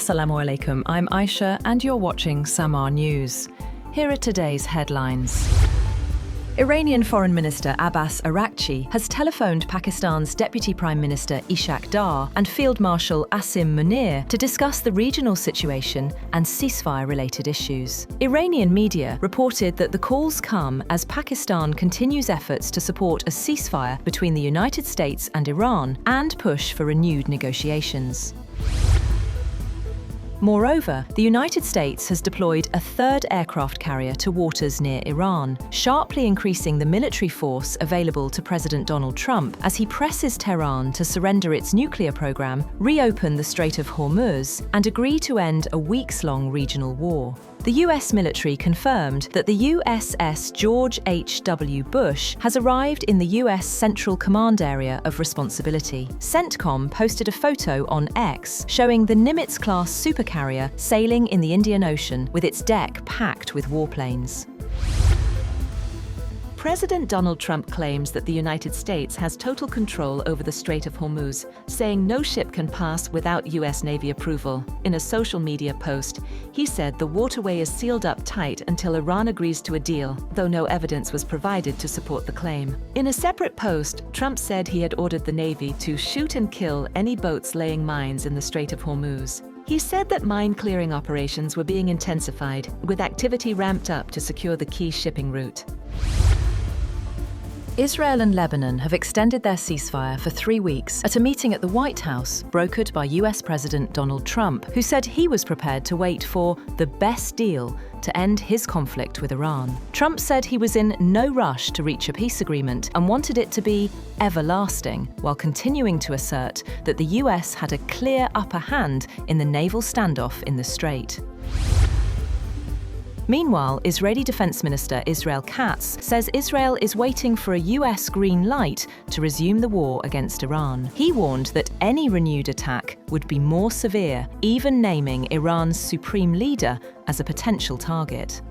Assalamu alaikum, I'm Aisha and you're watching Samaa News. Here are today's headlines. Iranian Foreign Minister Abbas Araqchi has telephoned Pakistan's Deputy Prime Minister Ishaq and Field Marshal Asim Munir to discuss the regional situation and ceasefire-related issues. Iranian media reported that the calls come as Pakistan continues efforts to support a ceasefire between the United States and Iran and push for renewed negotiations. Moreover, the United States has deployed a third aircraft carrier to waters near Iran, sharply increasing the military force available to President Donald Trump as he presses Tehran to surrender its nuclear program, reopen the Strait of Hormuz, and agree to end a weeks-long regional war. The US military confirmed that the USS George H.W. has arrived in the US Central Command Area of Responsibility. CENTCOM posted a photo on X showing the Nimitz-class supercarrier sailing in the Indian Ocean with its deck packed with warplanes. President Donald Trump claims that the United States has total control over the Strait of Hormuz, saying no ship can pass without US Navy approval. In a social media post, he said the waterway is sealed up tight until Iran agrees to a deal, though no evidence was provided to support the claim. In a separate post, Trump said he had ordered the Navy to shoot and kill any boats laying mines in the Strait of Hormuz. He said that mine-clearing operations were being intensified, with activity ramped up to secure the key shipping route. Israel and Lebanon have extended their ceasefire for 3 weeks at a meeting at the White House brokered by US President Donald Trump, who said he was prepared to wait for the best deal to end his conflict with Iran. Trump said he was in no rush to reach a peace agreement and wanted it to be everlasting, while continuing to assert that the US had a clear upper hand in the naval standoff in the Strait. Meanwhile, Israeli Defense Minister Israel Katz says Israel is waiting for a US green light to resume the war against Iran. He warned that any renewed attack would be more severe, even naming Iran's supreme leader as a potential target.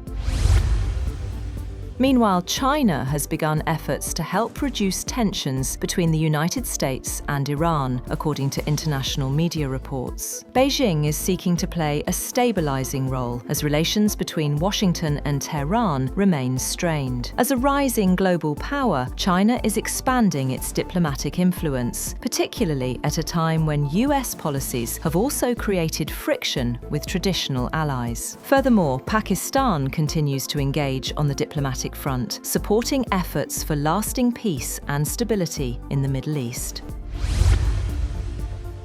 Meanwhile, China has begun efforts to help reduce tensions between the United States and Iran, according to international media reports. Beijing is seeking to play a stabilizing role as relations between Washington and Tehran remain strained. As a rising global power, China is expanding its diplomatic influence, particularly at a time when US policies have also created friction with traditional allies. Furthermore, Pakistan continues to engage on the diplomatic front, supporting efforts for lasting peace and stability in the Middle East.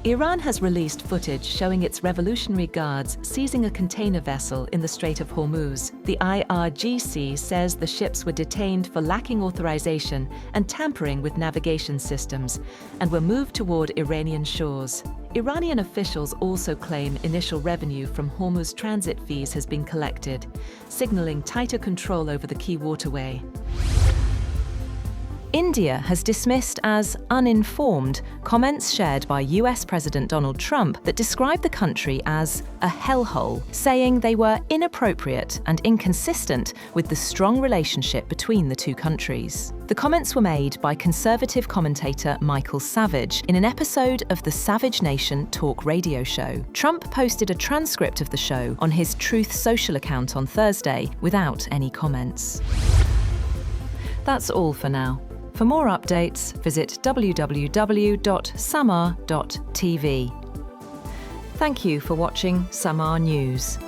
Iran has released footage showing its Revolutionary Guards seizing a container vessel in the Strait of Hormuz. The IRGC says the ships were detained for lacking authorization and tampering with navigation systems and were moved toward Iranian shores. Iranian officials also claim initial revenue from Hormuz transit fees has been collected, signaling tighter control over the key waterway. India has dismissed as uninformed comments shared by US President Donald Trump that described the country as a hellhole, saying they were inappropriate and inconsistent with the strong relationship between the two countries. The comments were made by conservative commentator Michael Savage in an episode of the Savage Nation talk radio show. Trump posted a transcript of the show on his Truth Social account on Thursday without any comments. That's all for now. For more updates, visit www.samaa.tv. Thank you for watching Samaa News.